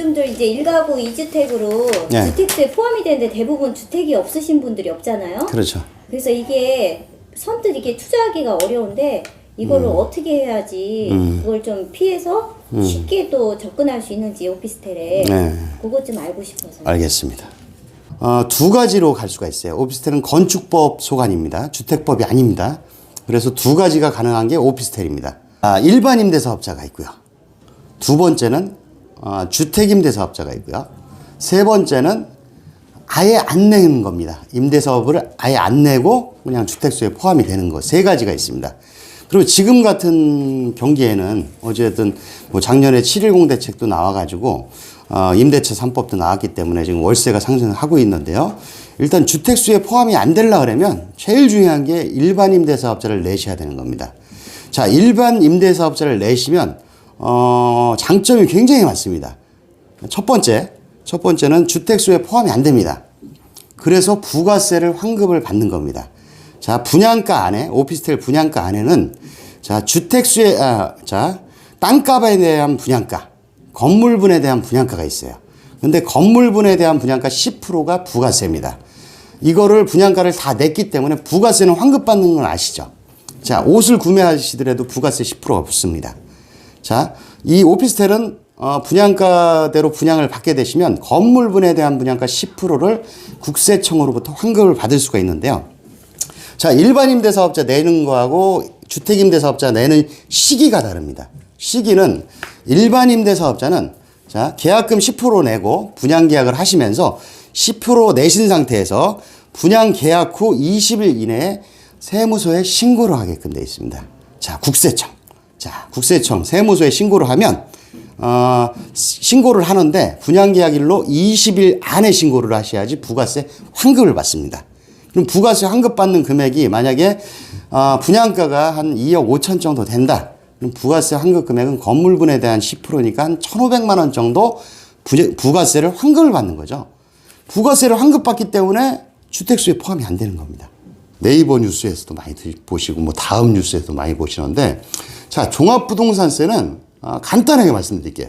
요즘들 이제 1가구 2주택으로 네. 주택수에 포함이 되는데 대부분 주택이 없으신 분들이 없잖아요. 그렇죠. 그래서 이게 선뜻 이게 투자하기가 어려운데 이거를 어떻게 해야지 그걸 좀 피해서 쉽게 또 접근할 수 있는지 오피스텔에 네. 그것 좀 알고 싶어서. 알겠습니다. 두 가지로 갈 수가 있어요. 오피스텔은 건축법 소관입니다. 주택법이 아닙니다. 그래서 두 가지가 가능한 게 오피스텔입니다. 일반 임대사업자가 있고요. 두 번째는 주택임대사업자가 있고요. 세 번째는 아예 안 내는 겁니다. 임대사업을 아예 안 내고 그냥 주택수에 포함이 되는 거. 세 가지가 있습니다. 그리고 지금 같은 경기에는 어쨌든 뭐 작년에 7.10 대책도 나와가지고 임대차 3법도 나왔기 때문에 지금 월세가 상승하고 있는데요. 일단 주택수에 포함이 안 되려고 그러면 제일 중요한 게 일반 임대사업자를 내셔야 되는 겁니다. 자, 일반 임대사업자를 내시면 장점이 굉장히 많습니다. 첫 번째는 주택수에 포함이 안 됩니다. 그래서 부가세를 환급을 받는 겁니다. 자, 분양가 안에, 오피스텔 분양가 안에는, 자, 주택수에, 땅값에 대한 분양가, 건물분에 대한 분양가가 있어요. 근데 건물분에 대한 분양가 10%가 부가세입니다. 이거를 분양가를 다 냈기 때문에 부가세는 환급받는 건 아시죠? 자, 옷을 구매하시더라도 부가세 10%가 붙습니다. 자, 이 오피스텔은 분양가대로 분양을 받게 되시면 건물분에 대한 분양가 10%를 국세청으로부터 환급을 받을 수가 있는데요. 자, 일반 임대사업자 내는 거하고 주택임대사업자 내는 시기가 다릅니다. 시기는 일반 임대사업자는 자, 계약금 10% 내고 분양계약을 하시면서 10% 내신 상태에서 분양계약 후 20일 이내에 세무서에 신고를 하게끔 되어 있습니다. 자, 국세청 세무서에 신고를 하면 신고를 하는데 분양계약일로 20일 안에 신고를 하셔야지 부가세 환급을 받습니다. 그럼 부가세 환급받는 금액이 만약에 분양가가 한 2억 5천 정도 된다. 그럼 부가세 환급 금액은 건물분에 대한 10%니까 한 1,500만 원 정도 부가세를 환급을 받는 거죠. 부가세를 환급받기 때문에 주택수에 포함이 안 되는 겁니다. 네이버 뉴스에서도 많이 보시고 뭐 다음 뉴스에서도 많이 보시는데, 자, 종합부동산세는 간단하게 말씀드릴게요.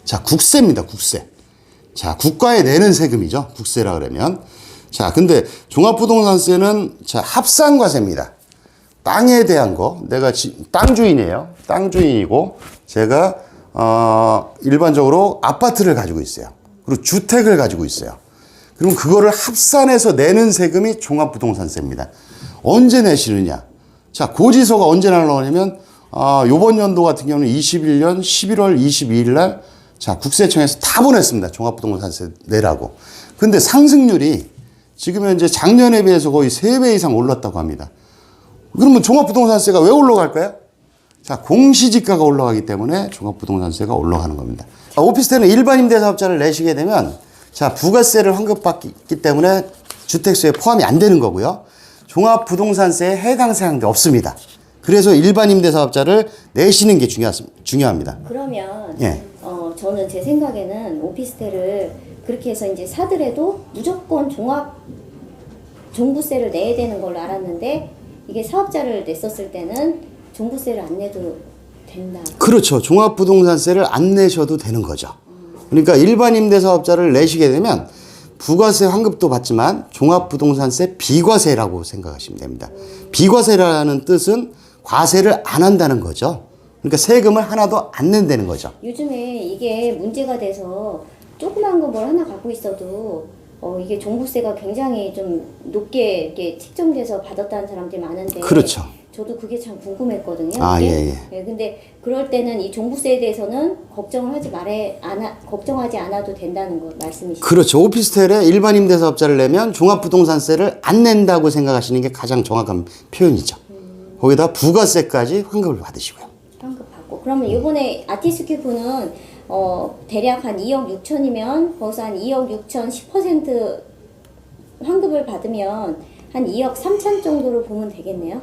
자, 국세입니다. 국세. 자, 국가에 내는 세금이죠. 국세라 그러면. 자, 근데 종합부동산세는 자, 합산과세입니다. 땅에 대한 거, 내가 땅 주인이에요. 땅 주인이고 제가 일반적으로 아파트를 가지고 있어요. 그리고 주택을 가지고 있어요. 그럼 그거를 합산해서 내는 세금이 종합부동산세입니다. 언제 내시느냐? 자, 고지서가 언제 날라오냐면 요번 연도 같은 경우는 21년 11월 22일 날 자, 국세청에서 다 보냈습니다. 종합부동산세 내라고. 근데 상승률이 지금 현재 작년에 비해서 거의 3배 이상 올랐다고 합니다. 그러면 종합부동산세가 왜 올라갈까요? 자, 공시지가가 올라가기 때문에 종합부동산세가 올라가는 겁니다. 오피스텔은 일반 임대사업자를 내시게 되면 자, 부가세를 환급받기 때문에 주택수에 포함이 안 되는 거고요. 종합부동산세에 해당 사항도 없습니다. 그래서 일반 임대사업자를 내시는 게 중요합니다. 그러면 예. 저는 제 생각에는 오피스텔을 그렇게 해서 이제 사더라도 무조건 종부세를 내야 되는 걸로 알았는데 이게 사업자를 냈었을 때는 종부세를 안 내도 된다. 그렇죠. 종합부동산세를 안 내셔도 되는 거죠. 그러니까 일반 임대사업자를 내시게 되면 부가세 환급도 받지만 종합부동산세 비과세라고 생각하시면 됩니다. 비과세라는 뜻은 과세를 안 한다는 거죠. 그러니까 세금을 하나도 안 낸다는 거죠. 요즘에 이게 문제가 돼서 조그만 거 뭘 하나 갖고 있어도 이게 종부세가 굉장히 좀 높게 이렇게 책정돼서 받았다는 사람들이 많은데. 그렇죠. 저도 그게 참 궁금했거든요. 예. 예, 근데 그럴 때는 이 종부세에 대해서는 걱정하지 않아도 된다는 거 말씀이시죠? 그렇죠. 오피스텔에 일반 임대사업자를 내면 종합부동산세를 안 낸다고 생각하시는 게 가장 정확한 표현이죠. 거기다 부가세까지 환급을 받으시고요. 환급받고. 그러면 이번에 아티스큐브는 대략 한 2억 6천이면 거기서 한 2억 6천 10% 환급을 받으면 한 2억 3천 정도로 보면 되겠네요?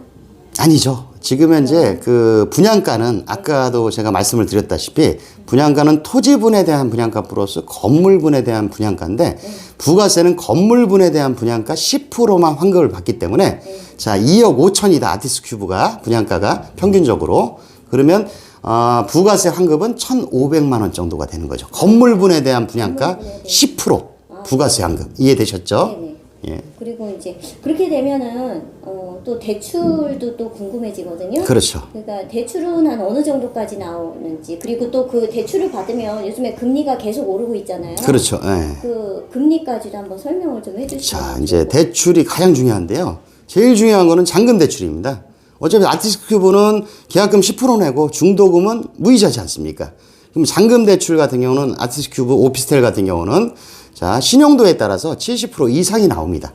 아니죠. 지금 현재 그 분양가는 아까도 제가 말씀을 드렸다시피 분양가는 토지분에 대한 분양가 플러스 건물분에 대한 분양가인데 부가세는 건물분에 대한 분양가 10%만 환급을 받기 때문에 자, 2억 5천이다. 아티스큐브가 분양가가 평균적으로. 그러면 부가세 환급은 1,500만 원 정도가 되는 거죠. 건물분에 대한 분양가 10% 부가세 환급. 이해되셨죠? 네네. 예. 그리고 이제 그렇게 되면은 또 대출도 또 궁금해지거든요. 그렇죠. 그러니까 대출은 한 어느 정도까지 나오는지, 그리고 또 그 대출을 받으면 요즘에 금리가 계속 오르고 있잖아요. 그렇죠. 예. 그 금리까지도 한번 설명을 좀 해주시면. 자, 이제 대출이 가장 중요한데요. 제일 중요한 거는 잔금 대출입니다. 어차피 아티스트 큐브는 계약금 10% 내고 중도금은 무이자지 않습니까? 그럼 잔금 대출 같은 경우는 아티스트 큐브 오피스텔 같은 경우는 자, 신용도에 따라서 70% 이상이 나옵니다.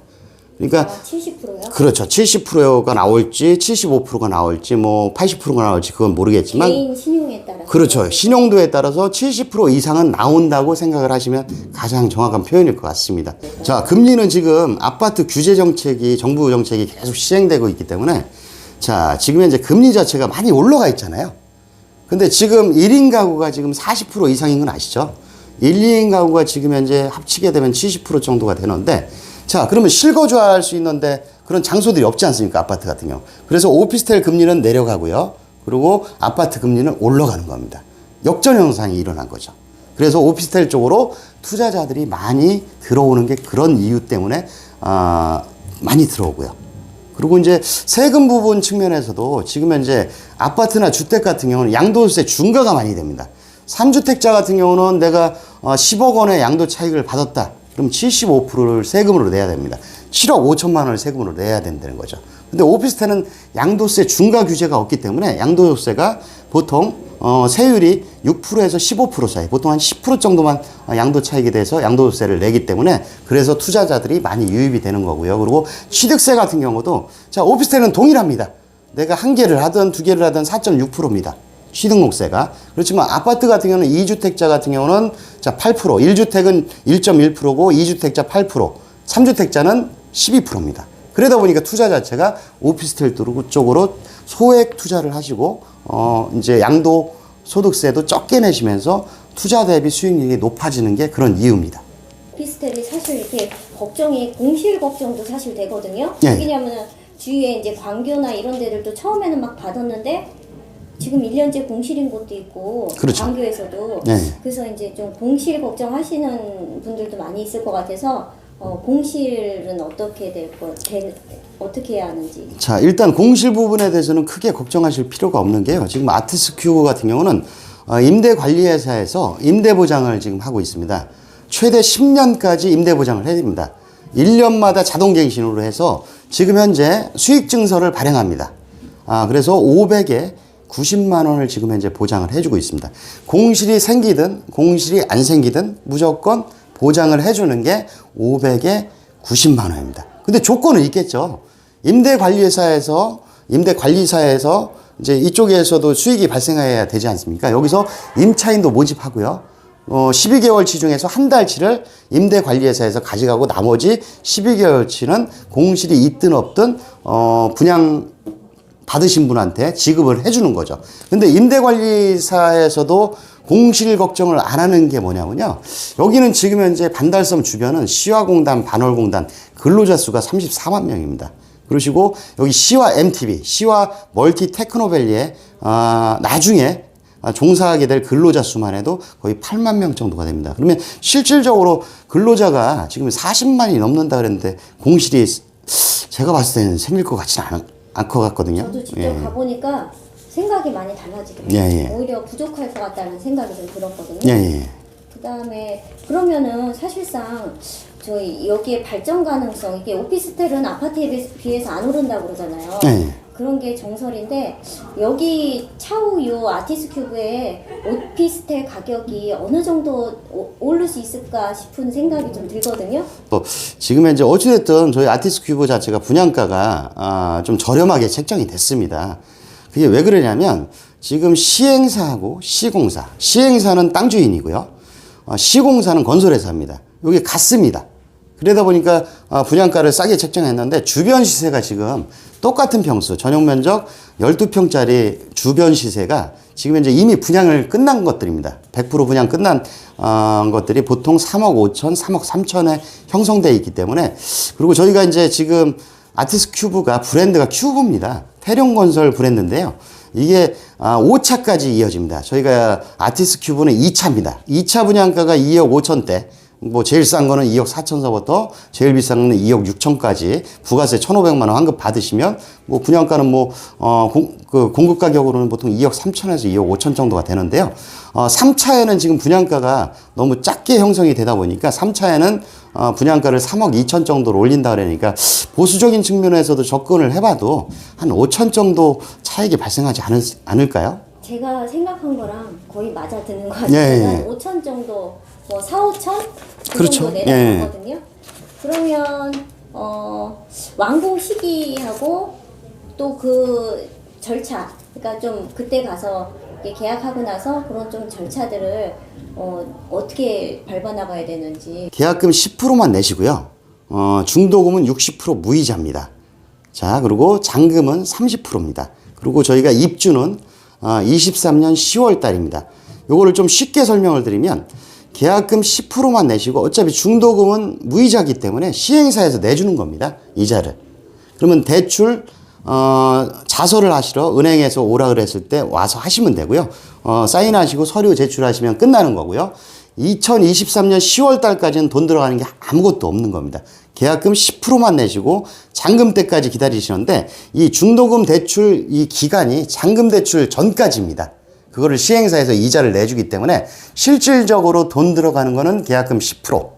그러니까 70%요? 그렇죠. 70%가 나올지 75%가 나올지 뭐 80%가 나올지 그건 모르겠지만 개인 신용에 따라. 그렇죠. 신용도에 따라서 70% 이상은 나온다고 생각을 하시면 가장 정확한 표현일 것 같습니다. 자, 금리는 지금 아파트 규제 정책이 정부 정책이 계속 시행되고 있기 때문에 자, 지금 현재 금리 자체가 많이 올라가 있잖아요. 근데 지금 1인 가구가 지금 40% 이상인 건 아시죠? 1, 2인 가구가 지금 현재 합치게 되면 70% 정도가 되는데 자, 그러면 실거주할 수 있는데 그런 장소들이 없지 않습니까? 아파트 같은 경우. 그래서 오피스텔 금리는 내려가고요. 그리고 아파트 금리는 올라가는 겁니다. 역전 현상이 일어난 거죠. 그래서 오피스텔 쪽으로 투자자들이 많이 들어오는 게 그런 이유 때문에 많이 들어오고요. 그리고 이제 세금 부분 측면에서도 지금 현재 아파트나 주택 같은 경우는 양도세 중과가 많이 됩니다. 3주택자 같은 경우는 내가 10억 원의 양도 차익을 받았다. 그럼 75%를 세금으로 내야 됩니다. 7억 5천만 원을 세금으로 내야 된다는 거죠. 근데 오피스텔은 양도세 중과 규제가 없기 때문에 양도세가 보통 세율이 6%에서 15% 사이, 보통 한 10% 정도만 양도 차익에 대해서 양도세를 내기 때문에 그래서 투자자들이 많이 유입이 되는 거고요. 그리고 취득세 같은 경우도 자, 오피스텔은 동일합니다. 내가 한 개를 하든 두 개를 하든 4.6%입니다. 취등록세가. 그렇지만 아파트 같은 경우는 2주택자 같은 경우는 자 8%, 1주택은 1.1%고 2주택자 8%, 3주택자는 12%입니다. 그러다 보니까 투자 자체가 오피스텔 쪽으로 소액 투자를 하시고 이제 양도 소득세도 적게 내시면서 투자 대비 수익률이 높아지는 게 그런 이유입니다. 오피스텔이 사실 이렇게 걱정이 공실 걱정도 사실 되거든요. 예. 왜냐면은 주위에 이제 광교나 이런 데들도 처음에는 막 받았는데 지금 1년째 공실인 곳도 있고 그렇죠. 광교에서도 네. 그래서 이제 좀 공실 걱정하시는 분들도 많이 있을 것 같아서 공실은 어떻게 해야 하는지. 자, 일단 공실 부분에 대해서는 크게 걱정하실 필요가 없는 게요. 지금 아티스트 큐브 같은 경우는 임대관리회사에서 임대보장을 지금 하고 있습니다. 최대 10년까지 임대보장을 해드립니다. 1년마다 자동갱신으로 해서 지금 현재 수익증서를 발행합니다. 그래서 500에 90만 원을 지금 현재 보장을 해주고 있습니다. 공실이 생기든 공실이 안 생기든 무조건 보장을 해주는 게 500에 90만 원입니다. 근데 조건은 있겠죠. 임대관리사에서 이제 이쪽에서도 수익이 발생해야 되지 않습니까? 여기서 임차인도 모집하고요. 12개월치 중에서 한 달치를 임대관리회사에서 가져가고 나머지 12개월치는 공실이 있든 없든 분양 받으신 분한테 지급을 해주는 거죠. 근데 임대관리사에서도 공실 걱정을 안 하는 게 뭐냐면요. 여기는 지금 현재 반달섬 주변은 시화공단, 반월공단 근로자 수가 34만 명입니다. 그러시고 여기 시화 MTB, 시화 멀티 테크노밸리에 나중에 종사하게 될 근로자 수만 해도 거의 8만 명 정도가 됩니다. 그러면 실질적으로 근로자가 지금 40만이 넘는다 그랬는데 공실이 제가 봤을 때는 생길 것 같지는 않을 것 같거든요. 저도 직접 가보니까 생각이 많이 달라지더라고요. 예. 오히려 부족할 것 같다는 생각이 좀 들었거든요. 예. 그다음에 그러면은 사실상 저희 여기에 발전 가능성, 이게 오피스텔은 아파트에 비해서 안 오른다고 그러잖아요. 예. 그런 게 정설인데 여기 차후 요 아티스트 큐브의 오피스텔 가격이 어느 정도 오를 수 있을까 싶은 생각이 좀 들거든요. 지금 현재 어찌됐든 저희 아티스트 큐브 자체가 분양가가 좀 저렴하게 책정이 됐습니다. 그게 왜 그러냐면 지금 시행사하고 시공사, 시행사는 땅 주인이고요. 시공사는 건설회사입니다. 이게 같습니다. 그러다 보니까 분양가를 싸게 책정했는데 주변 시세가 지금 똑같은 평수, 전용 면적 12평짜리 주변 시세가 지금 현재 이미 분양을 끝난 것들입니다. 100% 분양 끝난 것들이 보통 3억 5천, 3억 3천에 형성되어 있기 때문에, 그리고 저희가 이제 지금 아티스트 큐브가 브랜드가 큐브입니다. 태룡건설 브랜드인데요. 이게 5차까지 이어집니다. 저희가 아티스 큐브는 2차입니다. 2차 분양가가 2억 5천대. 뭐 제일 싼 거는 2억 4천서부터 제일 비싼 거는 2억 6천까지 부가세 1,500만 원 환급 받으시면 뭐 분양가는 공급 가격으로는 보통 2억 3천에서 2억 5천 정도가 되는데요. 3차에는 지금 분양가가 너무 작게 형성이 되다 보니까 3차에는 분양가를 3억 2천 정도로 올린다 그러니까 보수적인 측면에서도 접근을 해봐도 한 5천 정도 차익이 발생하지 않을까요? 제가 생각한 거랑 거의 맞아 드는 것 같아요. 예. 5천 정도, 뭐 4, 5천? 그 그렇죠. 정도 내려가거든요. 그러면 완공 시기하고 또 그 절차, 그러니까 좀 그때 가서 이렇게 계약하고 나서 그런 좀 절차들을 어떻게 밟아나가야 되는지. 계약금 10%만 내시고요. 중도금은 60% 무이자입니다. 자, 그리고 잔금은 30%입니다. 그리고 저희가 입주는 23년 10월 달입니다. 요거를 좀 쉽게 설명을 드리면 계약금 10%만 내시고 어차피 중도금은 무이자기 때문에 시행사에서 내주는 겁니다. 이자를. 그러면 대출 자서를 하시러 은행에서 오라 그랬을 때 와서 하시면 되고요. 사인하시고 서류 제출하시면 끝나는 거고요. 2023년 10월 달까지는 돈 들어가는 게 아무것도 없는 겁니다. 계약금 10%만 내시고 잔금 때까지 기다리시는데 이 중도금 대출 이 기간이 잔금 대출 전까지입니다. 그거를 시행사에서 이자를 내주기 때문에 실질적으로 돈 들어가는 거는 계약금 10%.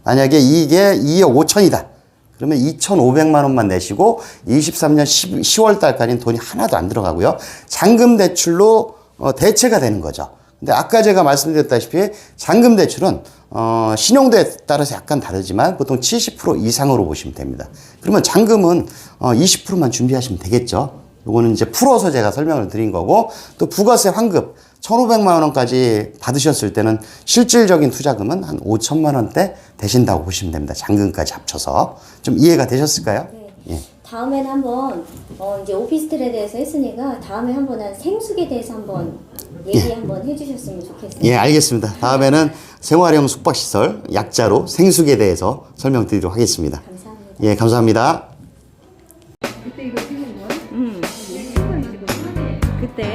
만약에 이게 2억 5천이다. 그러면 2,500만 원만 내시고 23년 10월 달까지는 돈이 하나도 안 들어가고요. 잔금 대출로 대체가 되는 거죠. 근데 아까 제가 말씀드렸다시피 잔금 대출은 신용도에 따라서 약간 다르지만 보통 70% 이상으로 보시면 됩니다. 그러면 잔금은 20%만 준비하시면 되겠죠. 요거는 이제 풀어서 제가 설명을 드린 거고 또 부가세 환급 1,500만 원까지 받으셨을 때는 실질적인 투자금은 한 5천만 원대 되신다고 보시면 됩니다. 잔금까지 합쳐서. 좀 이해가 되셨을까요? 네. 예. 다음에는 한번 이제 오피스텔에 대해서 했으니까 다음에 한번 생숙에 대해서 한번 얘기 한번 해주셨으면 좋겠어요. 예, 알겠습니다. 다음에는 생활형 숙박시설 약자로 생숙에 대해서 설명드리도록 하겠습니다. 감사합니다. 예, 감사합니다. 그때 이거 찍은 거야? 응. 그때